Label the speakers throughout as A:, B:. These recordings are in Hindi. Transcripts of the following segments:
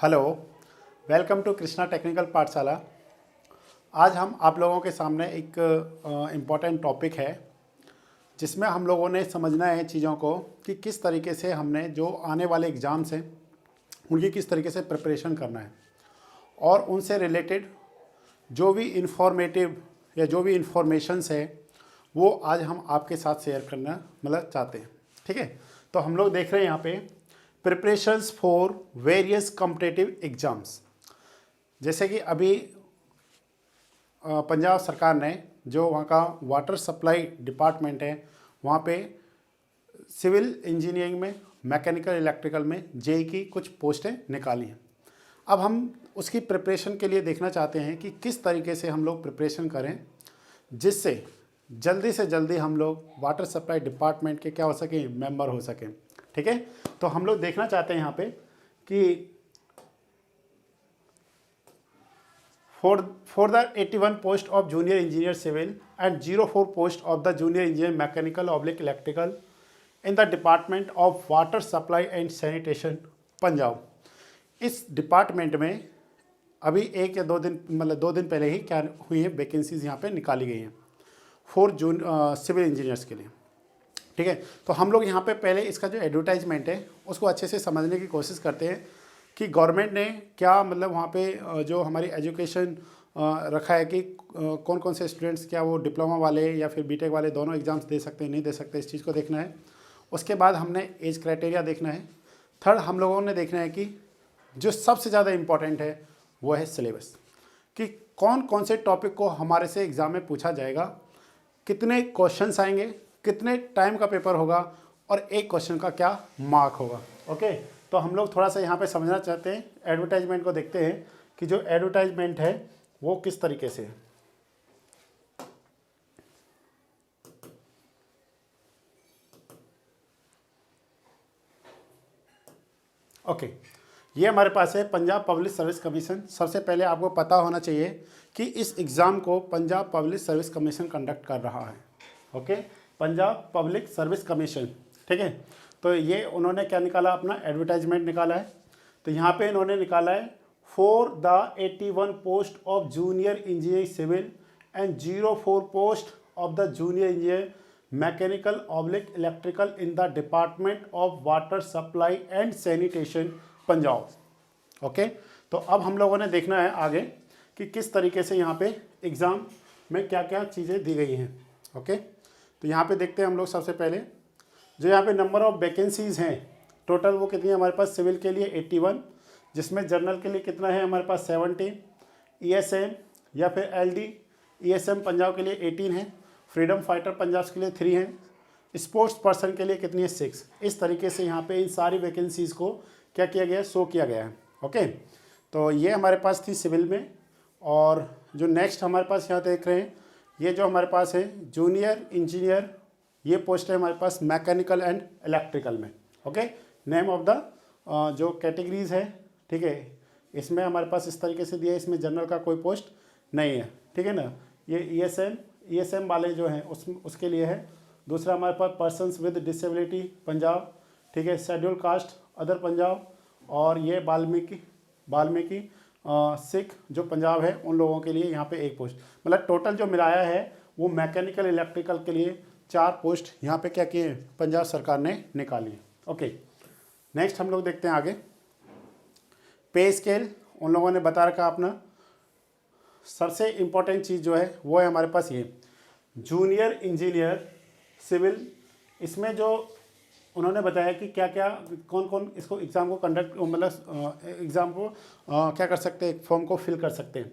A: Hello, welcome to Krishna technical Pathshala. आज हम आप लोगों के सामने एक इम्पॉर्टेंट टॉपिक है जिसमें हम लोगों ने समझना है चीज़ों को कि किस तरीके से हमने जो आने वाले एग्ज़ाम्स हैं उनकी किस तरीके से प्रिपरेशन करना है और उनसे रिलेटेड जो भी इंफॉर्मेटिव या जो भी इंफॉर्मेशंस है वो आज हम आपके साथ शेयर करना चाहते हैं। ठीक है, तो हम लोग देख रहे हैं यहाँ पे preparations for various competitive exams. जैसे कि अभी पंजाब सरकार ने जो वहाँ का वाटर सप्लाई डिपार्टमेंट है वहाँ पे सिविल इंजीनियरिंग में, मैकेनिकल इलेक्ट्रिकल में जेई की कुछ पोस्टें निकाली हैं। अब हम उसकी प्रिपरेशन के लिए देखना चाहते हैं कि किस तरीके से हम लोग प्रिपरेशन करें जिससे जल्दी से जल्दी हम लोग वाटर सप्लाई डिपार्टमेंट के क्या हो सकें, मेंबर हो सकें। ठीक है, तो हम लोग देखना चाहते हैं यहाँ पे कि for the 81 post of junior engineer civil and 04 post of the junior engineer mechanical / electrical in the department of water supply and sanitation Punjab. इस डिपार्टमेंट में अभी एक या 2 दिन पहले ही क्या हुई है, वैकेंसीज यहाँ पे निकाली गई हैं फॉर सिविल इंजीनियर्स के लिए। ठीक है, तो हम लोग यहाँ पे पहले इसका जो एडवर्टाइजमेंट है उसको अच्छे से समझने की कोशिश करते हैं कि गवर्नमेंट ने क्या वहाँ पे जो हमारी एजुकेशन रखा है कि कौन कौन से स्टूडेंट्स क्या वो डिप्लोमा वाले या फिर बीटेक वाले दोनों एग्ज़ाम्स दे सकते हैं, नहीं दे सकते, इस चीज़ को देखना है। उसके बाद हमने एज क्राइटेरिया देखना है। थर्ड हम लोगों ने देखना है कि जो सबसे ज़्यादा इम्पॉर्टेंट है वो है सिलेबस, कि कौन कौन से टॉपिक को हमारे से एग्ज़ाम में पूछा जाएगा, कितने क्वेश्चंस आएंगे, कितने टाइम का पेपर होगा और एक क्वेश्चन का क्या मार्क होगा। ओके, तो हम लोग थोड़ा सा यहाँ पे समझना चाहते हैं, एडवर्टाइजमेंट को देखते हैं कि जो एडवर्टाइजमेंट है वो किस तरीके से है। ओके, ये हमारे पास है पंजाब पब्लिक सर्विस कमीशन। सबसे पहले आपको पता होना चाहिए कि इस एग्ज़ाम को Punjab public service commission conduct कर रहा है। Okay, Punjab public service commission. ठीक है, तो ये उन्होंने क्या निकाला, अपना एडवर्टाइजमेंट निकाला है। तो यहाँ पे इन्होंने निकाला है for the 81 post of junior engineer civil and 04 post of the junior engineer mechanical / electrical in the department of water supply and sanitation Punjab. Okay, तो अब हम लोगों ने देखना है आगे कि किस तरीके से यहाँ पे एग्ज़ाम में क्या क्या चीज़ें दी गई हैं। ओके, तो यहाँ पे देखते हैं हम लोग सबसे पहले जो यहाँ पे नंबर ऑफ़ वैकेंसीज़ हैं टोटल वो कितनी है हमारे पास। सिविल के लिए 81, जिसमें जनरल के लिए कितना है हमारे पास 17, ESM या फिर LD ESM पंजाब के लिए 18 है, फ्रीडम फाइटर पंजाब के लिए 3 हैं, स्पोर्ट्स पर्सन के लिए कितनी है 6। इस तरीके से यहाँ पे इन सारी वैकेंसीज़ को क्या किया गया है, शो किया गया है। ओके, तो ये हमारे पास थी सिविल में। और जो नेक्स्ट हमारे पास यहाँ देख रहे हैं, ये जो हमारे पास है जूनियर इंजीनियर, ये पोस्ट है हमारे पास मैकेनिकल एंड इलेक्ट्रिकल में। ओके, नेम ऑफ द जो कैटेगरीज है, ठीक है, इसमें हमारे पास इस तरीके से दिया है, इसमें जनरल का कोई पोस्ट नहीं है। ठीक है ना, ये ESM वाले जो हैं उसके लिए है। दूसरा हमारे पास पर्सन्स विद डिसेबिलिटी पंजाब, ठीक है, शेड्यूल कास्ट अदर पंजाब, और ये वाल्मीकि सिख जो पंजाब है उन लोगों के लिए यहाँ पे एक पोस्ट। टोटल जो मिलाया है वो मैकेनिकल इलेक्ट्रिकल के लिए 4 पोस्ट यहाँ पे क्या किए पंजाब सरकार ने निकाली। ओके, नेक्स्ट हम लोग देखते हैं आगे पे स्केल। उन लोगों ने बता रखा अपना सबसे इम्पोर्टेंट चीज़ जो है वो है हमारे पास ये जूनियर इंजीनियर सिविल। इसमें जो उन्होंने बताया कि क्या क्या कौन कौन इसको एग्ज़ाम को कंडक्ट एग्ज़ाम को क्या कर सकते हैं, फॉर्म को फिल कर सकते हैं।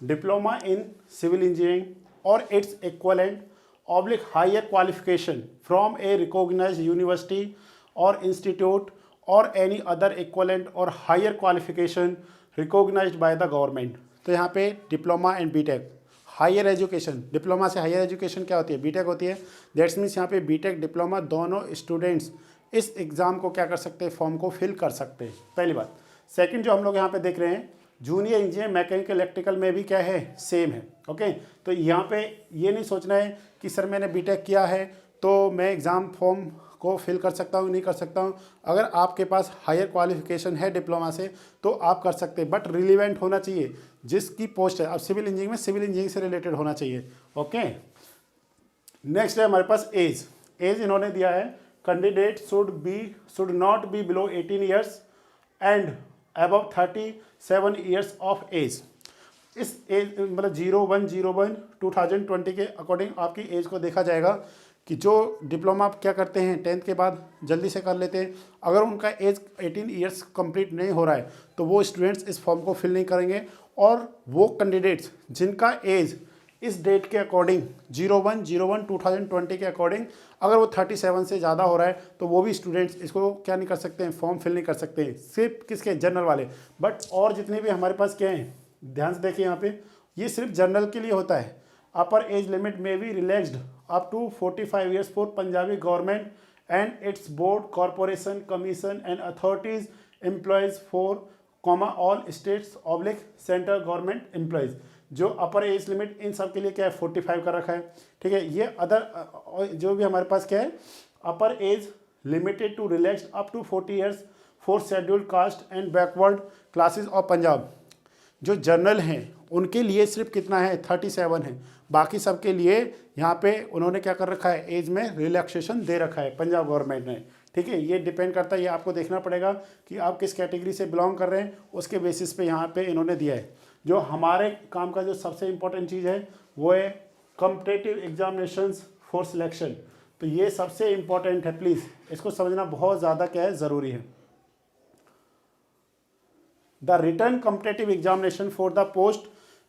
A: डिप्लोमा इन सिविल इंजीनियरिंग और its equivalent / higher qualification from a recognised university और इंस्टीट्यूट और एनी अदर इक्वलेंट और higher qualification recognised by the government. तो यहाँ पे diploma and B Tech, higher education, diploma से हायर एजुकेशन क्या होती है, बीटेक होती है। दैट्स मीन्स यहाँ पे बीटेक डिप्लोमा दोनों स्टूडेंट्स इस एग्ज़ाम को क्या कर सकते हैं, फॉर्म को फिल कर सकते हैं, पहली बात। सेकंड जो हम लोग यहाँ पे देख रहे हैं जूनियर इंजीनियर मैकेनिकल इलेक्ट्रिकल में भी क्या है, सेम है। ओके, तो यहाँ पे ये नहीं सोचना है कि सर मैंने बीटेक किया है तो मैं एग्ज़ाम फॉर्म को फिल कर सकता हूँ, नहीं कर सकता हूँ। अगर आपके पास हायर क्वालिफिकेशन है डिप्लोमा से तो आप कर सकते हैं, बट रिलीवेंट होना चाहिए जिसकी पोस्ट है। अब सिविल इंजीनियरिंग में सिविल इंजीनियरिंग से रिलेटेड होना चाहिए। ओके, नेक्स्ट है हमारे पास एज। एज इन्होंने दिया है candidate should not be below 18 years and above 37 years of age. इस एज मतलब 01/01/2020 के अकॉर्डिंग आपकी एज को देखा जाएगा कि जो डिप्लोमा क्या करते हैं 10th के बाद जल्दी से कर लेते हैं, अगर उनका एज 18 ईयर्स कंप्लीट नहीं हो रहा है तो वो स्टूडेंट्स इस फॉर्म को फिल नहीं करेंगे। और वो कैंडिडेट्स जिनका एज इस डेट के अकॉर्डिंग 01/01/2020 के अकॉर्डिंग अगर वो 37 से ज़्यादा हो रहा है तो वो भी स्टूडेंट्स इसको क्या नहीं कर सकते हैं, फॉर्म फिल नहीं कर सकते हैं, सिर्फ किसके, जनरल वाले। बट और जितने भी हमारे पास क्या हैं, ध्यान से देखिए यहाँ पे, ये सिर्फ जनरल के लिए होता है। अपर एज लिमिट में भी relaxed up to 45 years for Punjabi government and its board corporation commission and authorities employees for all states oblique central government employees. जो अपर एज लिमिट इन सब के लिए क्या है 45 का रखा है, ठीक है। ये अदर जो भी हमारे पास क्या है, upper age limited to relaxed up to 40 years for scheduled caste and backward classes of Punjab. जो जनरल हैं उनके लिए सिर्फ कितना है 37 है, बाकी सब के लिए यहाँ पे उन्होंने क्या कर रखा है, एज में रिलैक्सेशन दे रखा है पंजाब गवर्नमेंट ने, ठीक है। ये डिपेंड करता है, ये आपको देखना पड़ेगा कि आप किस कैटेगरी से बिलोंग कर रहे हैं, उसके बेसिस पे यहाँ पे इन्होंने दिया है। जो हमारे काम का जो सबसे इम्पोर्टेंट चीज़ है वो है कॉम्पिटिटिव एग्जामिनेशंस फॉर सिलेक्शन। तो ये सबसे इम्पोर्टेंट है, प्लीज़ इसको समझना बहुत ज़्यादा क्या है, ज़रूरी है। The written competitive examination for the post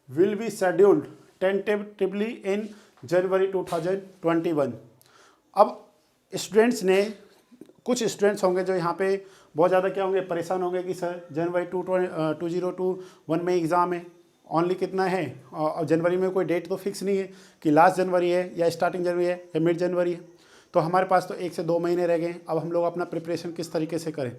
A: will be scheduled tentatively in January 2021। अब स्टूडेंट्स ने, कुछ स्टूडेंट्स होंगे जो यहाँ पे बहुत ज़्यादा क्या होंगे, परेशान होंगे कि सर जनवरी 2021 में एग्ज़ाम है, ओनली कितना है, और जनवरी में कोई डेट तो फिक्स नहीं है कि लास्ट जनवरी है या स्टार्टिंग जनवरी है या मिड जनवरी है, तो हमारे पास तो 1 से 2 महीने रह गए। अब हम लोग अपना प्रिपरेशन किस तरीके से करें।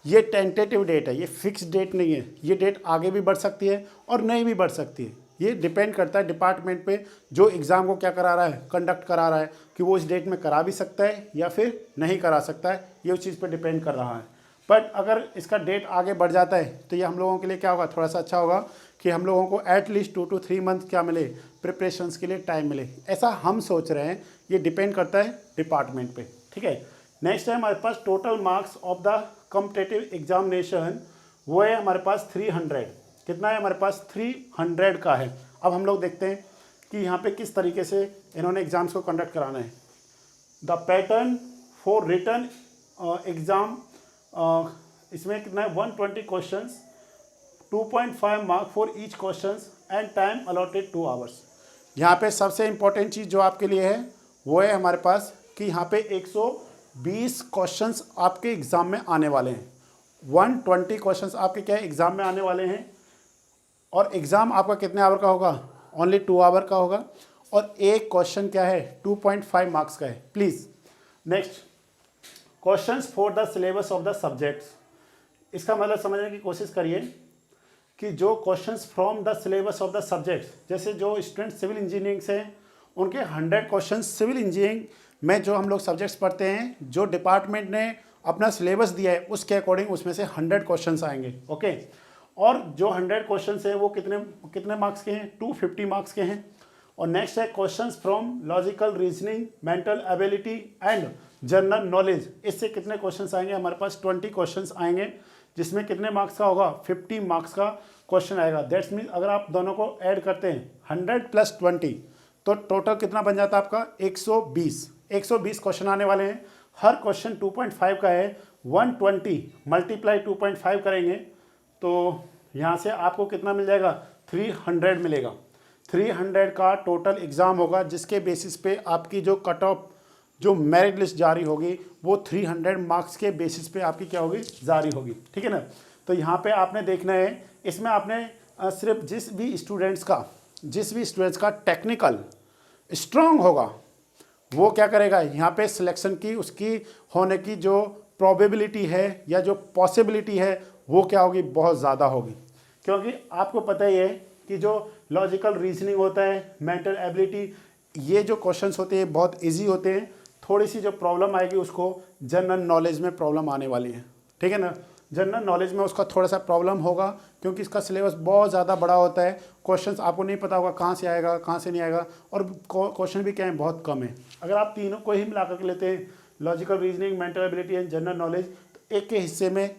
A: ये टेंटेटिव डेट है, ये फिक्स डेट नहीं है, ये डेट आगे भी बढ़ सकती है और नहीं भी बढ़ सकती है। ये डिपेंड करता है डिपार्टमेंट पे जो एग्ज़ाम को क्या करा रहा है, कंडक्ट करा रहा है, कि वो इस डेट में करा भी सकता है या फिर नहीं करा सकता है, ये उस चीज़ पे डिपेंड कर रहा है। बट अगर इसका डेट आगे बढ़ जाता है तो ये हम लोगों के लिए क्या होगा, थोड़ा सा अच्छा होगा कि हम लोगों को एटलीस्ट 2 to 3 मंथ क्या मिले, प्रिपरेशंस के लिए टाइम मिले, ऐसा हम सोच रहे हैं। ये डिपेंड करता है डिपार्टमेंट पे, ठीक है। नेक्स्ट है हमारे पास total marks of the competitive examination, वो है हमारे पास 300। कितना है हमारे पास, 300 का है। अब हम लोग देखते हैं कि यहाँ पे किस तरीके से इन्होंने एग्ज़ाम्स को कंडक्ट कराना है। The pattern for written exam, इसमें कितना है 120 questions, 2.5 mark for each questions and time allotted 2 hours. यहाँ पे सबसे इम्पोर्टेंट चीज़ जो आपके लिए है वो है हमारे पास कि यहाँ पे 120 क्वेश्चंस आपके एग्ज़ाम में आने वाले हैं। 120 क्वेश्चंस आपके क्या है एग्ज़ाम में आने वाले हैं, और एग्ज़ाम आपका कितने आवर का होगा, ओनली 2 आवर का होगा, और एक क्वेश्चन क्या है 2.5 मार्क्स का है। Please next, questions for the syllabus of the subjects. इसका मतलब समझने की कोशिश करिए कि जो questions from the syllabus of the subjects, जैसे जो स्टूडेंट सिविल इंजीनियरिंग से उनके 100 क्वेश्चंस सिविल इंजीनियरिंग में जो हम लोग सब्जेक्ट्स पढ़ते हैं, जो डिपार्टमेंट ने अपना सिलेबस दिया है उसके अकॉर्डिंग उसमें से 100 क्वेश्चंस आएंगे, ओके। और जो 100 क्वेश्चंस हैं वो कितने मार्क्स के हैं, 250 मार्क्स के हैं। और नेक्स्ट है questions from logical reasoning, mental ability and general knowledge. इससे कितने क्वेश्चंस आएंगे, हमारे पास 20 क्वेश्चंस आएंगे, जिसमें कितने मार्क्स का होगा, 50 मार्क्स का क्वेश्चन आएगा। दैट्स मीन अगर आप दोनों को ऐड करते हैं 100 + 20 तो टोटल कितना बन जाता है आपका 120 क्वेश्चन आने वाले हैं। हर क्वेश्चन 2.5 का है, 120 मल्टीप्लाई 2.5 करेंगे तो यहाँ से आपको कितना मिल जाएगा, 300 मिलेगा। 300 का टोटल एग्ज़ाम होगा, जिसके बेसिस पे आपकी जो कट ऑफ जो मेरिट लिस्ट जारी होगी वो 300 मार्क्स के बेसिस पे आपकी क्या होगी, जारी होगी, ठीक है ना। तो यहाँ पे आपने देखना है, इसमें आपने सिर्फ जिस भी स्टूडेंट्स का टेक्निकल स्ट्रॉन्ग होगा वो क्या करेगा, यहाँ पे सिलेक्शन की उसकी होने की जो प्रोबेबिलिटी है या जो पॉसिबिलिटी है वो क्या होगी, बहुत ज़्यादा होगी। क्योंकि आपको पता ही है कि जो लॉजिकल रीजनिंग होता है, मेंटल एबिलिटी, ये जो क्वेश्चंस होते हैं बहुत इजी होते हैं, थोड़ी सी जो प्रॉब्लम आएगी उसको जनरल नॉलेज में प्रॉब्लम आने वाली है, ठीक है ना। जनरल नॉलेज में उसका थोड़ा सा प्रॉब्लम होगा क्योंकि इसका सिलेबस बहुत ज़्यादा बड़ा होता है। क्वेश्चंस आपको नहीं पता होगा कहाँ से आएगा कहाँ से नहीं आएगा, और क्वेश्चन भी क्या है, बहुत कम है। अगर आप तीनों को ही मिला करके लेते हैं, logical reasoning, mental ability and general knowledge, तो एक के हिस्से में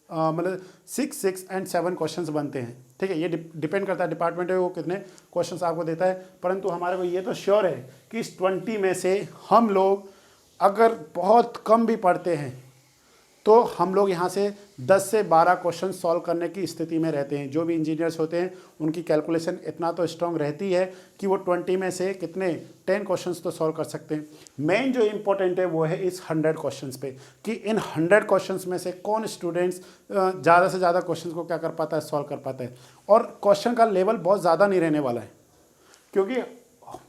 A: मतलब 6 एंड 7 क्वेश्चंस बनते हैं, ठीक है। ये डिपेंड करता है डिपार्टमेंट है वो कितने क्वेश्चंस आपको देता है, परंतु हमारे को ये तो श्योर है कि इस 20 में से हम लोग अगर बहुत कम भी पढ़ते हैं तो हम लोग यहाँ से 10 से 12 क्वेश्चन सॉल्व करने की स्थिति में रहते हैं। जो भी इंजीनियर्स होते हैं उनकी कैलकुलेशन इतना तो स्ट्रांग रहती है कि वो 20 में से कितने 10 क्वेश्चंस तो सॉल्व कर सकते हैं। मेन जो इम्पोर्टेंट है वो है इस 100 क्वेश्चंस पे, कि इन 100 क्वेश्चंस में से कौन स्टूडेंट्स ज़्यादा से ज़्यादा क्वेश्चन को क्या कर पाता है, सॉल्व कर पाता है। और क्वेश्चन का लेवल बहुत ज़्यादा नहीं रहने वाला है, क्योंकि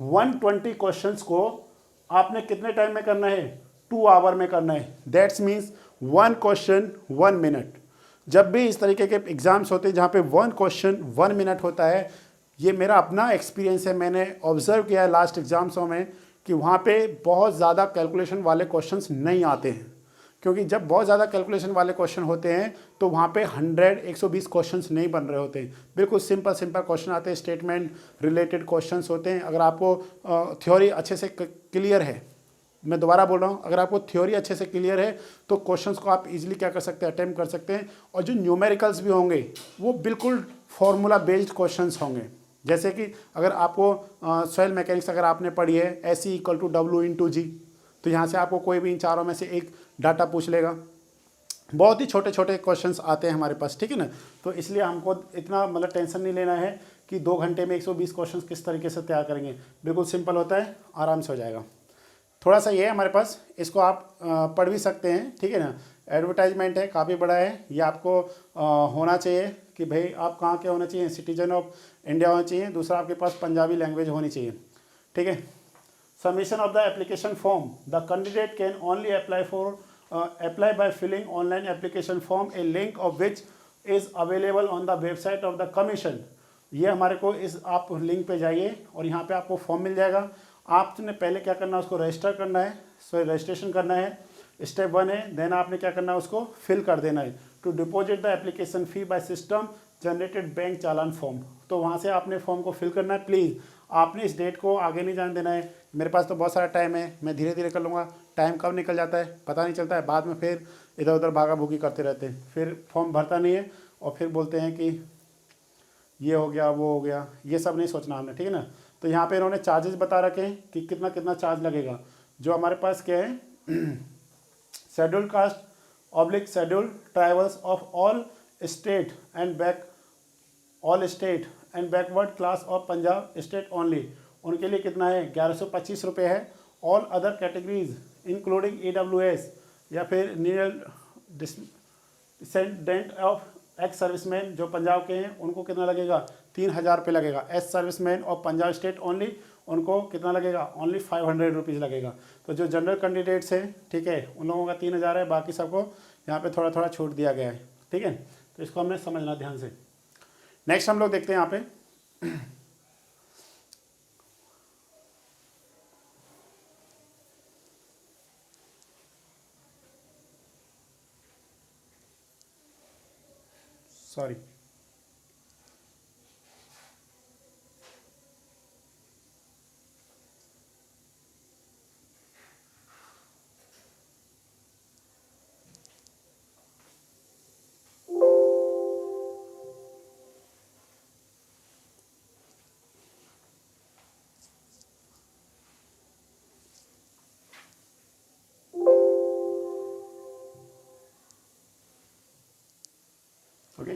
A: 120 क्वेश्चंस को आपने कितने टाइम में करना है, 2 आवर में करना है। That's means 1 question 1 minute. जब भी इस तरीके के एग्जाम्स होते हैं जहाँ पे 1 क्वेश्चन 1 मिनट होता है, ये मेरा अपना एक्सपीरियंस है, मैंने ऑब्जर्व किया है लास्ट एग्जाम्सों में कि वहाँ पे बहुत ज़्यादा कैलकुलेशन वाले क्वेश्चंस नहीं आते हैं। क्योंकि जब बहुत ज़्यादा कैलकुलेशन वाले क्वेश्चन होते हैं तो वहाँ पे 120 क्वेश्चंस नहीं बन रहे होते हैं, बिल्कुल सिंपल क्वेश्चन आते हैं, स्टेटमेंट रिलेटेड क्वेश्चंस होते हैं। अगर आपको थ्योरी अच्छे से क्लियर है, मैं दोबारा बोल रहा हूँ, अगर आपको थ्योरी अच्छे से क्लियर है तो क्वेश्चंस को आप इजीली क्या कर सकते हैं, अटेम्प्ट कर सकते हैं। और जो न्यूमेरिकल्स भी होंगे वो बिल्कुल फॉर्मूला बेस्ड क्वेश्चंस होंगे। जैसे कि अगर आपको सॉइल मैकेनिक्स अगर आपने पढ़ी है, SE=W/G, तो यहाँ से आपको कोई भी इन चारों में से एक डाटा पूछ लेगा। बहुत ही छोटे छोटे क्वेश्चंस आते हैं हमारे पास, ठीक है ना। तो इसलिए हमको इतना मतलब टेंशन नहीं लेना है कि 2 घंटे में 120 क्वेश्चंस किस तरीके से तैयार करेंगे। बिल्कुल सिंपल होता है, आराम से हो जाएगा। थोड़ा सा ये है हमारे पास, इसको आप पढ़ भी सकते हैं, ठीक है ना। एडवर्टाइजमेंट है, काफ़ी बड़ा है ये, आपको होना चाहिए कि भाई आप कहाँ के होना चाहिए, सिटीजन ऑफ इंडिया होना चाहिए। दूसरा आपके पास पंजाबी लैंग्वेज होनी चाहिए, ठीक है। Submission of the application form, the candidate can only apply by filling online application form, a link of which is available on the website of the commission. ये हमारे को इस आप लिंक पे जाइए और यहाँ पे आपको फॉर्म मिल जाएगा। आपने पहले क्या करना है, उसको रजिस्टर करना है, रजिस्ट्रेशन करना है, स्टेप 1 है। देन आपने क्या करना है, उसको फिल कर देना है, to deposit the application fee by system generated bank challan form. तो वहाँ से आपने फॉर्म को फिल करना है। प्लीज़ आपने इस डेट को आगे नहीं जाने देना है। मेरे पास तो बहुत सारा टाइम है, मैं धीरे धीरे कर लूँगा। टाइम कब निकल जाता है पता नहीं चलता है, बाद में फिर इधर उधर भागा भूगी करते रहते हैं, फिर फॉर्म भरता नहीं है और फिर बोलते हैं कि ये हो गया वो हो गया। ये सब नहीं सोचना हमने, ठीक है ना। तो यहाँ पे इन्होंने चार्जेस बता रखे हैं कि कितना कितना चार्ज लगेगा। जो हमारे पास क्या है, scheduled caste / scheduled tribals of all state and backward class of Punjab state only, उनके लिए कितना है, 1125 रुपये है। All other categories including EWS या फिर needle descendant of ex serviceman जो पंजाब के हैं उनको कितना लगेगा, 3000 रुपये लगेगा। S serviceman of Punjab state only, उनको कितना लगेगा, ओनली 500 रुपीज़ लगेगा। तो जो जनरल कैंडिडेट्स हैं, ठीक है, उन लोगों का 3000 है, बाकी सबको यहाँ पे थोड़ा थोड़ा छूट दिया गया है, ठीक है। तो इसको हमने समझना ध्यान से। नेक्स्ट हम लोग देखते हैं यहाँ पे सॉरी ओके।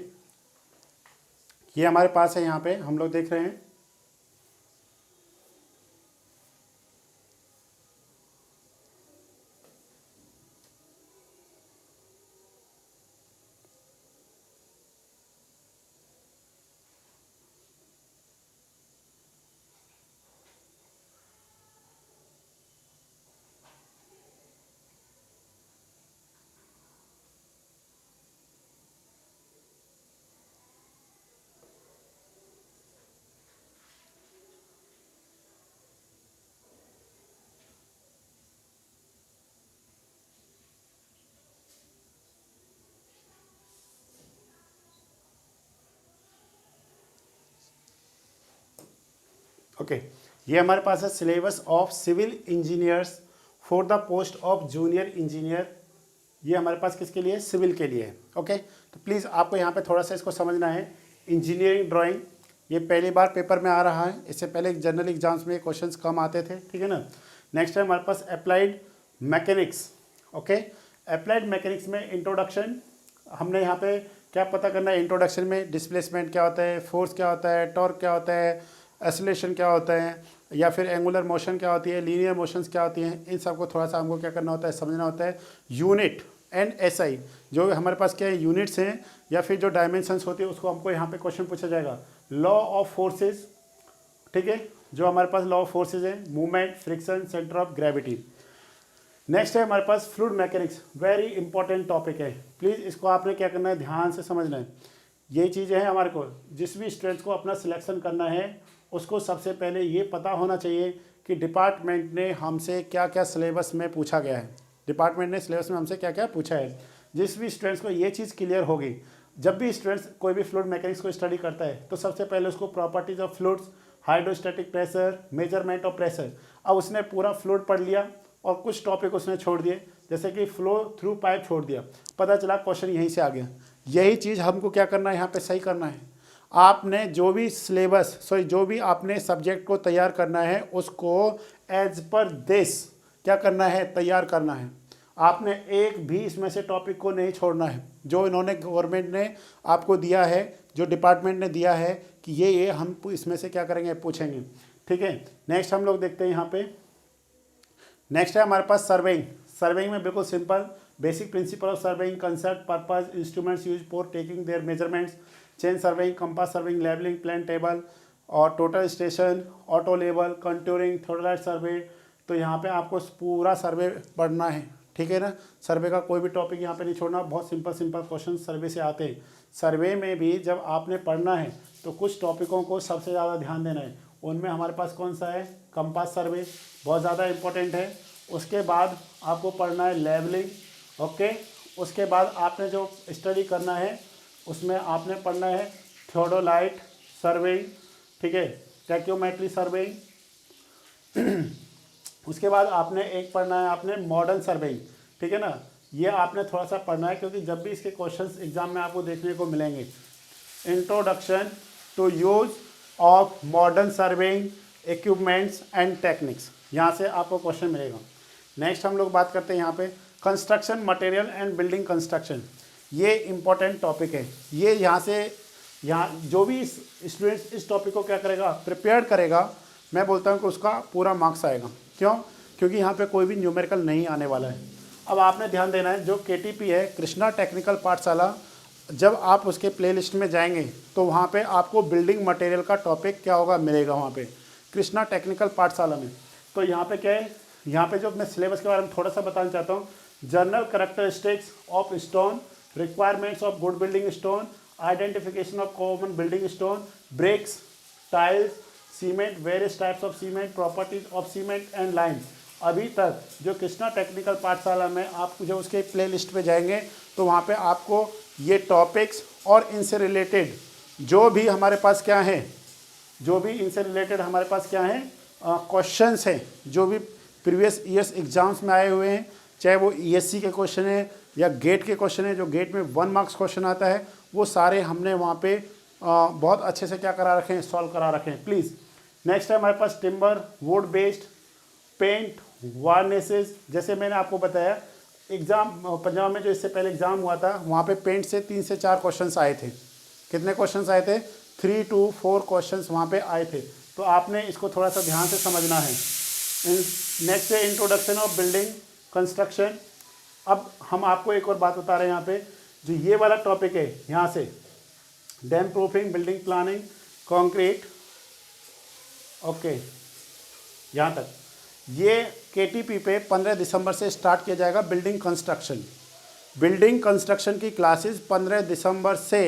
A: ये हमारे पास है, यहाँ पे हम लोग देख रहे हैं ओके, ये हमारे पास है syllabus of civil engineers for the post of junior engineer. ये हमारे पास किसके लिए, सिविल के लिए है। ओके, तो प्लीज़ आपको यहाँ पे थोड़ा सा इसको समझना है। इंजीनियरिंग ड्राइंग ये पहली बार पेपर में आ रहा है, इससे पहले जनरल एग्जाम्स में क्वेश्चंस कम आते थे, ठीक है ना। नेक्स्ट है हमारे पास applied mechanics. Okay, applied mechanics में इंट्रोडक्शन, हमने यहाँ पे क्या पता करना है, इंट्रोडक्शन में डिस्प्लेसमेंट क्या होता है, फोर्स क्या होता है, टॉर्क क्या होता है, एक्सेलरेशन क्या होता है, या फिर एंगुलर मोशन क्या होती है, लीनियर मोशंस क्या होती हैं, इन सबको थोड़ा सा हमको क्या करना होता है, समझना होता है। यूनिट एंड एसआई, जो हमारे पास क्या है, यूनिट्स हैं या फिर जो डायमेंशंस होती है, उसको हमको यहाँ पे क्वेश्चन पूछा जाएगा। लॉ ऑफ फोर्सेस, ठीक है, जो हमारे पास लॉ ऑफ फोर्सेस है, movement, friction, centre of gravity. Next है हमारे पास fluid mechanics, very important topic है, प्लीज़ इसको आपने क्या करना है, ध्यान से समझना है। यही चीज़ें हैं हमारे को, जिस भी स्टूडेंट्स को अपना सिलेक्शन करना है उसको सबसे पहले ये पता होना चाहिए कि डिपार्टमेंट ने हमसे क्या क्या सिलेबस में पूछा गया है, डिपार्टमेंट ने सिलेबस में हमसे क्या क्या पूछा है। जिस भी स्टूडेंट्स को ये चीज़ क्लियर होगी, जब भी स्टूडेंट्स कोई भी फ्लूइड मैकेनिक्स को स्टडी करता है तो सबसे पहले उसको properties of fluids, hydrostatic pressure, measurement of pressure, अब उसने पूरा फ्लूइड पढ़ लिया और कुछ टॉपिक उसने छोड़ दिए, जैसे कि फ्लो थ्रू पाइप छोड़ दिया, पता चला क्वेश्चन यहीं से आ गया। यही चीज़ हमको क्या करना है, यहाँ पे सही करना है। आपने जो भी सिलेबस जो भी आपने सब्जेक्ट को तैयार करना है उसको एज पर दिस क्या करना है, तैयार करना है। आपने एक भी इसमें से टॉपिक को नहीं छोड़ना है, जो इन्होंने गवर्नमेंट ने आपको दिया है, जो डिपार्टमेंट ने दिया है कि ये हम इसमें से क्या करेंगे, पूछेंगे, ठीक है। नेक्स्ट हम लोग देखते हैं यहाँ पे, नेक्स्ट है हमारे पास सर्वेइंग। सर्वेइंग में बिल्कुल simple, basic principle of surveying, concept, purpose, instruments use for taking their measurements, chain surveying, compass surveying, levelling, plan table और total station, auto level, contouring, थोड़ाइट सर्वे। तो यहाँ पे आपको पूरा सर्वे पढ़ना है, ठीक है ना। सर्वे का कोई भी टॉपिक यहाँ पे नहीं छोड़ना, बहुत सिंपल सिंपल क्वेश्चन सर्वे से आते हैं। सर्वे में भी जब आपने पढ़ना है तो कुछ टॉपिकों को सबसे ज़्यादा ध्यान देना है, उनमें हमारे पास कौन सा है, कंपास सर्वे, बहुत ज़्यादा इंपॉर्टेंट है। उसके बाद आपको पढ़ना है लेवलिंग, ओके। उसके बाद आपने जो स्टडी करना है उसमें आपने पढ़ना है थियोडोलाइट सर्वेइंग, ठीक है, टैक्योमेट्री सर्वेइंग। उसके बाद आपने एक पढ़ना है आपने मॉडर्न सर्वेइंग, ठीक है ना। ये आपने थोड़ा सा पढ़ना है क्योंकि जब भी इसके क्वेश्चंस एग्जाम में आपको देखने को मिलेंगे। Introduction to use of modern surveying equipments and techniques, यहाँ से आपको क्वेश्चन मिलेगा। नेक्स्ट हम लोग बात करते हैं यहाँ पे construction material and building construction, ये इंपॉर्टेंट टॉपिक है। ये यहाँ जो भी स्टूडेंट्स इस टॉपिक को क्या करेगा, प्रिपेयर करेगा, मैं बोलता हूँ कि उसका पूरा मार्क्स आएगा। क्यों? क्योंकि यहाँ पे कोई भी न्यूमेरिकल नहीं आने वाला है। अब आपने ध्यान देना है, जो KTP है, कृष्णा टेक्निकल पाठशाला, जब आप उसके प्लेलिस्ट में जाएंगे तो वहाँ पे आपको बिल्डिंग मटेरियल का टॉपिक क्या होगा, मिलेगा वहाँ पे कृष्णा टेक्निकल पाठशाला में। तो यहाँ पे क्या है, यहाँ पे जो मैं सिलेबस के बारे में थोड़ा सा बताना चाहता हूँ, general characteristics of stone, requirements of good building stone, identification of common building stone, bricks, tiles, cement, various types of cement, properties of cement and lines. अभी तक जो कृष्णा टेक्निकल पाठशाला में आप जो उसके प्ले लिस्ट पे जाएंगे तो वहाँ पे आपको ये टॉपिक्स और इनसे रिलेटेड जो भी हमारे पास क्या है, जो भी इनसे रिलेटेड हमारे पास क्या है क्वेश्चंस हैं, जो भी प्रीवियस ईयर्स एग्जाम्स में आए हुए हैं, चाहे वो ESC के क्वेश्चन है या गेट के क्वेश्चन है, जो गेट में 1 मार्क्स क्वेश्चन आता है, वो सारे हमने वहाँ पे बहुत अच्छे से क्या करा रखे हैं, सॉल्व करा रखे हैं, प्लीज़। नेक्स्ट है हमारे पास टिम्बर, वुड बेस्ड, पेंट, वार्निसेस। जैसे मैंने आपको बताया एग्ज़ाम पंजाब में जो इससे पहले एग्ज़ाम हुआ था, वहाँ पे पेंट से 3 से 4 क्वेश्चंस आए थे। कितने क्वेश्चंस आए थे? 3 to 4 क्वेश्चंस वहाँ पे आए थे। तो आपने इसको थोड़ा सा ध्यान से समझना है। नेक्स्ट है इंट्रोडक्शन ऑफ बिल्डिंग कंस्ट्रक्शन। अब हम आपको एक और बात बता रहे हैं यहाँ पे, जो ये वाला टॉपिक है यहाँ से, dam proofing, building planning, concrete, okay, यहाँ तक ये KTP पे 15 दिसंबर से स्टार्ट किया जाएगा बिल्डिंग कंस्ट्रक्शन। बिल्डिंग कंस्ट्रक्शन की क्लासेस 15 दिसंबर से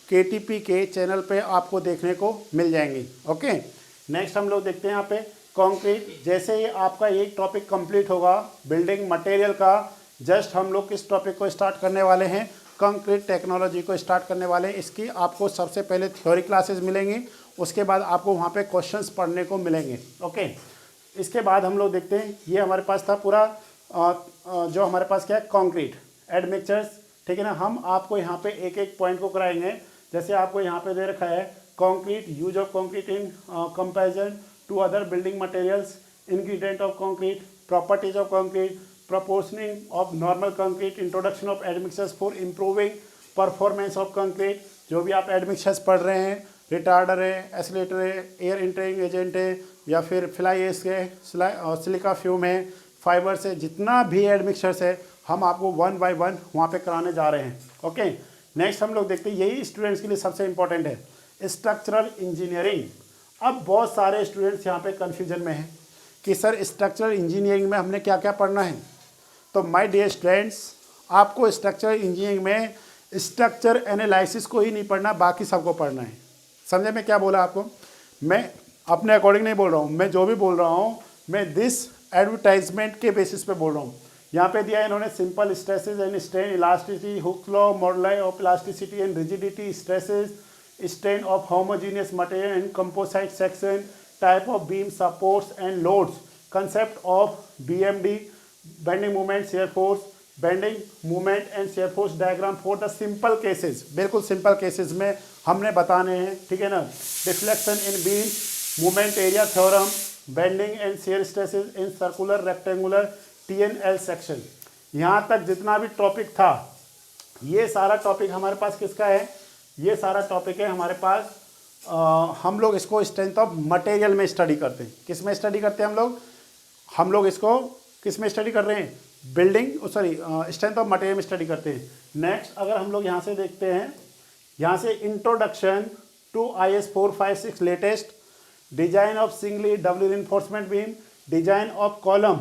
A: KTP के चैनल पे आपको देखने को मिल जाएंगी, ओके। नेक्स्ट हम लोग देखते हैं यहाँ पे कंक्रीट। जैसे ही आपका एक टॉपिक कंप्लीट होगा बिल्डिंग मटेरियल का, जस्ट हम लोग किस टॉपिक को स्टार्ट करने वाले हैं, कंक्रीट टेक्नोलॉजी को स्टार्ट करने वाले हैं। इसकी आपको सबसे पहले थ्योरी क्लासेस मिलेंगी, उसके बाद आपको वहाँ पे क्वेश्चंस पढ़ने को मिलेंगे। ओके, इसके बाद हम लोग देखते हैं, ये हमारे पास था पूरा जो हमारे पास क्या है, कंक्रीट एडमिक्सचर्स, ठीक है ना। हम आपको यहाँ पे एक एक पॉइंट को कराएंगे। जैसे आपको यहाँ पे दे रखा है concrete, use of concrete in comparison to other building materials, ingredient of concrete, properties of concrete, proportioning of normal concrete, introduction of admixtures for improving performance of concrete. जो भी आप एडमिक्सचर्स पढ़ रहे हैं, रिटार्डर है, एसिलेटर है, एयर इंटरिंग एजेंट है, या फिर फ्लाई एश है, सिलिका फ्यूम है, फाइबर से, जितना भी एडमिक्सचर्स है हम आपको 1 बाय 1 वहाँ पे कराने जा रहे हैं। ओके, नेक्स्ट हम लोग देखते हैं, यही स्टूडेंट्स के लिए सबसे इंपॉर्टेंट है, स्ट्रक्चरल इंजीनियरिंग। अब बहुत सारे स्टूडेंट्स यहाँ पे कन्फ्यूजन में हैं कि सर स्ट्रक्चरल इंजीनियरिंग में हमने क्या क्या पढ़ना है। तो माय डियर स्टूडेंट्स, आपको स्ट्रक्चरल इंजीनियरिंग में स्ट्रक्चर एनालिसिस को ही नहीं पढ़ना, बाकी सबको पढ़ना है। समझे मैं क्या बोला आपको? मैं अपने अकॉर्डिंग नहीं बोल रहा हूँ, मैं जो भी बोल रहा हूँ मैं दिस एडवर्टाइजमेंट के बेसिस पे बोल रहा हूँ। यहाँ पे दिया है इन्होंने simple stresses and strain, elasticity, Hooke law, modulus of elasticity and rigidity, stresses, strain of homogeneous material and composite section, type of beam, supports and loads, concept of BMD, bending movement, shear force, bending movement and shear force diagram for the simple cases. बिल्कुल सिंपल केसेस में हमने बताने हैं, ठीक है ना। Deflection in beam, movement area theorem, bending and shear stresses in circular rectangular TNL section. यहाँ तक जितना भी टॉपिक था, ये सारा टॉपिक हमारे पास किसका है? ये सारा टॉपिक है हमारे पास, हम लोग इसको स्ट्रेंथ ऑफ मटेरियल में स्टडी करते हैं। किस में स्टडी करते हैं हम लोग इसको किस में स्टडी कर रहे हैं? बिल्डिंग स्ट्रेंथ ऑफ मटेरियल में स्टडी करते हैं। नेक्स्ट अगर हम लोग यहाँ से देखते हैं, यहाँ से introduction to IS 456 latest, design of singly double reinforcement beam, design of column,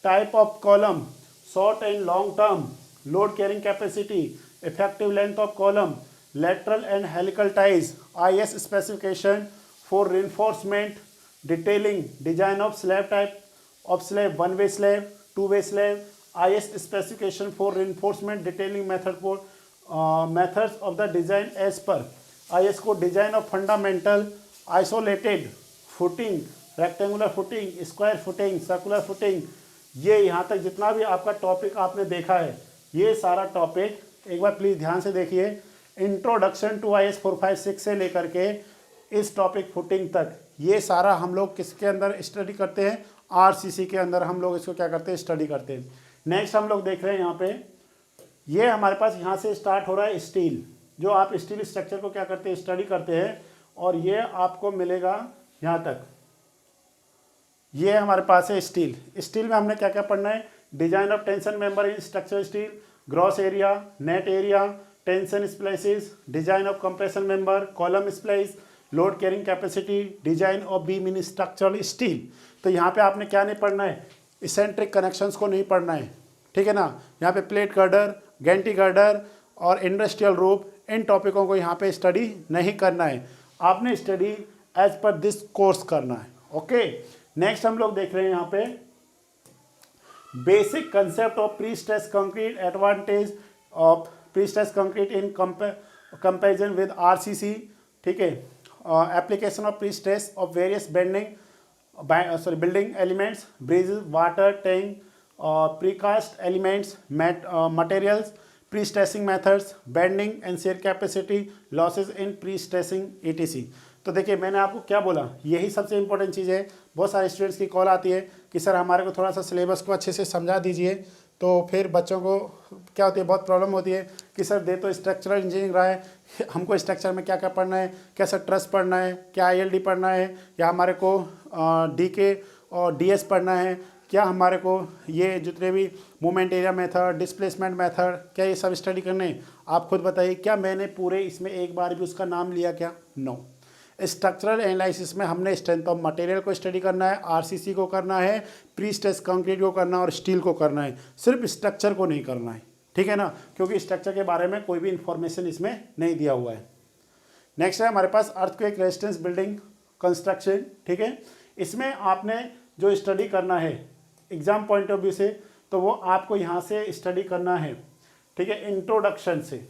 A: type of column, short and long term, load carrying capacity, effective length of column, lateral and helical ties, IS specification for reinforcement, detailing, design of slab type of slab, one way slab, two way slab, IS specification for reinforcement, detailing method for methods of the design as per IS को, design of fundamental isolated footing, rectangular footing, square footing, circular footing। ये यहाँ तक जितना भी आपका टॉपिक आपने देखा है, ये सारा टॉपिक एक बार प्लीज़ ध्यान से देखिए। इंट्रोडक्शन टू IS 456 से लेकर के इस टॉपिक फुटिंग तक, ये सारा हम लोग किसके अंदर स्टडी करते हैं? RCC के अंदर हम लोग इसको क्या करते हैं? स्टडी करते हैं। नेक्स्ट हम लोग देख रहे हैं यहाँ पे, ये हमारे पास यहाँ से स्टार्ट हो रहा है स्टील, जो आप स्टील स्ट्रक्चर को क्या करते हैं? स्टडी करते हैं, और ये आपको मिलेगा यहाँ तक। ये हमारे पास है स्टील। स्टील में हमने क्या क्या पढ़ना है? Design of tension member in structure steel, gross area, net area, tension splices, design of compression member, column splice, load carrying capacity, design of beam in structural steel. तो यहाँ पे आपने क्या नहीं पढ़ना है? इसेंट्रिक कनेक्शंस को नहीं पढ़ना है, ठीक है ना। यहाँ पे प्लेट गर्डर, गैंटी गर्डर और इंडस्ट्रियल रूप, इन टॉपिकों को यहाँ पे स्टडी नहीं करना है, आपने study as per this course करना है। ओके, नेक्स्ट हम लोग देख रहे हैं यहाँ पे basic concept of pre stress concrete, advantage of pre-stress concrete in comparison with RCC, ठीक है। Application of pre-stress of various building elements, bridges, water tank, precast elements, materials, pre-stressing methods, bending and share capacity, losses in pre-stressing ETC। तो देखिए मैंने आपको क्या बोला, यही सबसे इंपॉर्टेंट चीज़ है। बहुत सारे स्टूडेंट्स की कॉल आती है कि सर हमारे को थोड़ा सा सिलेबस को अच्छे से समझा दीजिए, तो फिर बच्चों को क्या होती है? बहुत प्रॉब्लम होती है कि सर दे तो स्ट्रक्चरल इंजीनियरिंग रहा है, हमको स्ट्रक्चर में क्या क्या पढ़ना है, कैसा ट्रस पढ़ना है, क्या ILD पढ़ना है, या हमारे को DK और DS पढ़ना है, क्या हमारे को ये जितने भी movement area method, displacement method, क्या ये सब स्टडी करने हैं? आप खुद बताइए, क्या मैंने पूरे इसमें एक बार भी उसका नाम लिया क्या? नो। स्ट्रक्चरल एनालिसिस में हमने स्ट्रेंथ ऑफ मटेरियल को स्टडी करना है, RCC को करना है, प्री-स्ट्रेस कंक्रीट को करना है और स्टील को करना है, सिर्फ स्ट्रक्चर को नहीं करना है, ठीक है ना, क्योंकि स्ट्रक्चर के बारे में कोई भी इंफॉर्मेशन इसमें नहीं दिया हुआ है। नेक्स्ट है हमारे पास अर्थक्वेक रेजिस्टेंस बिल्डिंग कंस्ट्रक्शन, ठीक है। इसमें आपने जो स्टडी करना है एग्जाम पॉइंट ऑफ व्यू से, तो वो आपको यहाँ से स्टडी करना है, ठीक है। इंट्रोडक्शन से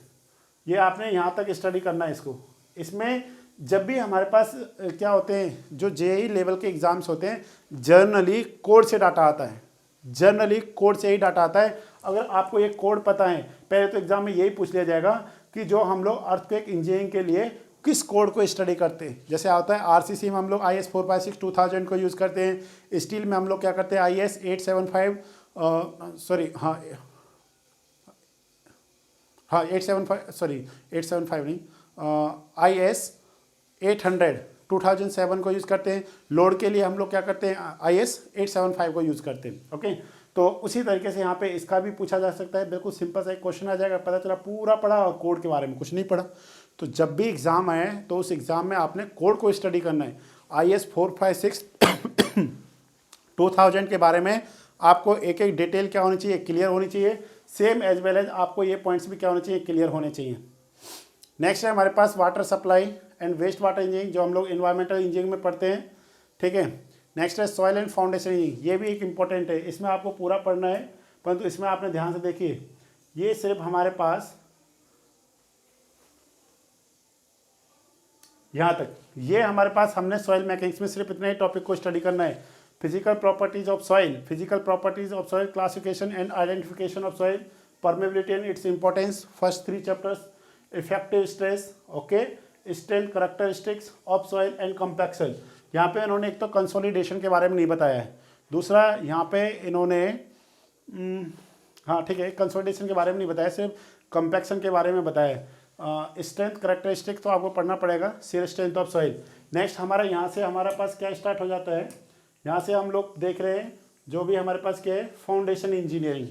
A: ये आपने यहाँ तक स्टडी करना है इसको। इसमें जब भी हमारे पास क्या होते हैं, जो जेईई लेवल के एग्ज़ाम्स होते हैं, जर्नली कोड से डाटा आता है, जर्नली कोड से ही डाटा आता है। अगर आपको ये कोड पता है, पहले तो एग्ज़ाम में यही पूछ लिया जाएगा कि जो हम लोग अर्थक्वेक इंजीनियरिंग के लिए किस कोड को स्टडी करते हैं। जैसे आता है आरसीसी में हम लोग IS 456 2000 को यूज़ करते हैं, स्टील में हम लोग क्या करते हैं IS 875 875 सॉरी 875 नहीं, IS 800 2007 को यूज़ करते हैं। लोड के लिए हम लोग क्या करते हैं IS 875 को यूज़ करते हैं। ओके, तो उसी तरीके से यहाँ पे इसका भी पूछा जा सकता है। बिल्कुल सिंपल सा एक क्वेश्चन आ जाएगा, पता चला पूरा पढ़ा और कोड के बारे में कुछ नहीं पढ़ा। तो जब भी एग्ज़ाम आए तो उस एग्ज़ाम में आपने कोड को स्टडी करना है। IS 456 2000 के बारे में आपको एक एक डिटेल क्या होनी चाहिए, क्लियर होनी चाहिए। सेम एज वेल एज आपको ये पॉइंट्स भी क्या होने चाहिए, क्लियर होने चाहिए। नेक्स्ट है हमारे पास water supply and waste water engineering, जो हम लोग इन्वायरमेंटल इंजीनियरिंग में पढ़ते हैं। ठीक है, नेक्स्ट है सॉइल एंड फाउंडेशन इंजीनियरिंग, ये भी एक इंपॉर्टेंट है, इसमें आपको पूरा पढ़ना है। परंतु इसमें आपने ध्यान से देखिए, ये सिर्फ हमारे पास यहाँ तक, ये हमारे पास हमने सॉइल मैकेनिक्स में सिर्फ इतने ही टॉपिक को स्टडी करना है। Physical properties of soil, physical properties of soil, classification and identification of soil, permeability and its importance, first 3 chapters, effective stress, okay, strength characteristics of soil and compaction. यहाँ पे इन्होंने एक तो कंसोलिडेशन के बारे में नहीं बताया है, दूसरा यहाँ पे इन्होंने हाँ ठीक है, कंसोलिडेशन के बारे में नहीं बताया, सिर्फ कॉम्पैक्शन के बारे में बताया है। स्ट्रेंथ कैरेक्टरिस्टिक तो आपको पढ़ना पड़ेगा, shear strength of soil. Next हमारा यहाँ से हमारे पास क्या स्टार्ट हो जाता है, यहाँ से हम लोग देख रहे हैं जो भी हमारे पास क्या है, फाउंडेशन इंजीनियरिंग।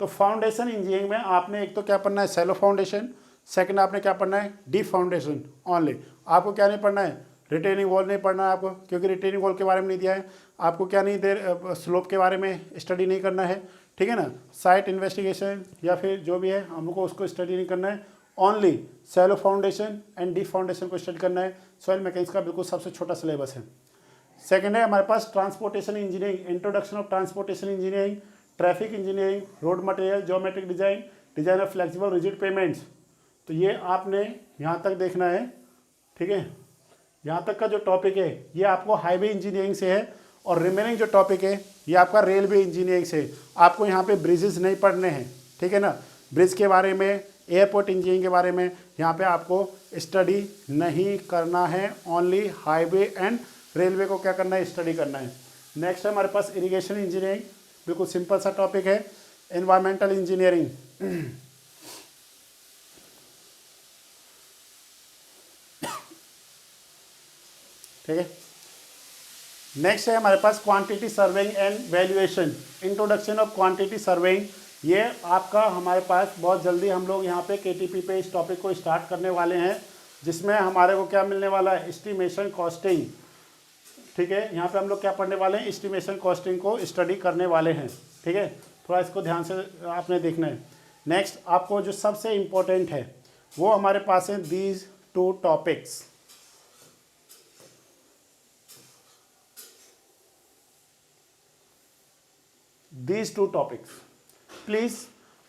A: तो फाउंडेशन इंजीनियरिंग में आपने एक तो क्या पढ़ना है, सैलो फाउंडेशन, सेकंड आपने क्या पढ़ना है, डीप फाउंडेशन ओनली। आपको क्या नहीं पढ़ना है, रिटेनिंग वॉल नहीं पढ़ना है आपको, क्योंकि रिटेनिंग वॉल के बारे में नहीं दिया है आपको। क्या नहीं दे, स्लोप के बारे में स्टडी नहीं करना है, ठीक है ना। साइट इन्वेस्टिगेशन या फिर जो भी है हमको उसको स्टडी नहीं करना है, only shallow foundation and deep foundation को स्टडी करना है। सॉइल मैकेनिक्स का बिल्कुल सबसे छोटा सिलेबस है। सेकंड है हमारे पास transportation engineering, introduction of transportation engineering, traffic engineering, road material, geometric design, design of flexible rigid pavements. तो ये आपने यहाँ तक देखना है, ठीक है। यहाँ तक का जो टॉपिक है ये आपको हाईवे इंजीनियरिंग से है, और रिमेनिंग जो टॉपिक है ये आपका रेलवे इंजीनियरिंग से। आपको यहाँ पे ब्रिजेस नहीं पढ़ने हैं, ठीक है ना। ब्रिज के बारे में, एयरपोर्ट इंजीनियरिंग के बारे में यहाँ पे आपको स्टडी नहीं करना है, ओनली हाईवे एंड रेलवे को क्या करना है, स्टडी करना है। नेक्स्ट है हमारे पास इरिगेशन इंजीनियरिंग, बिल्कुल सिंपल सा टॉपिक है। एनवायरमेंटल इंजीनियरिंग, ठीक है। नेक्स्ट है हमारे पास quantity surveying and valuation, introduction of quantity surveying. ये आपका हमारे पास बहुत जल्दी हम लोग यहाँ पे KTP पे इस टॉपिक को स्टार्ट करने वाले हैं, जिसमें हमारे को क्या मिलने वाला है, एस्टिमेशन कॉस्टिंग, ठीक है। यहाँ पे हम लोग क्या पढ़ने वाले हैं, एस्टिमेशन कॉस्टिंग को स्टडी करने वाले हैं, ठीक है। थोड़ा इसको ध्यान से आपने देखना है। नेक्स्ट आपको जो सबसे इम्पोर्टेंट है वो हमारे पास है these 2 topics, these 2 topics please.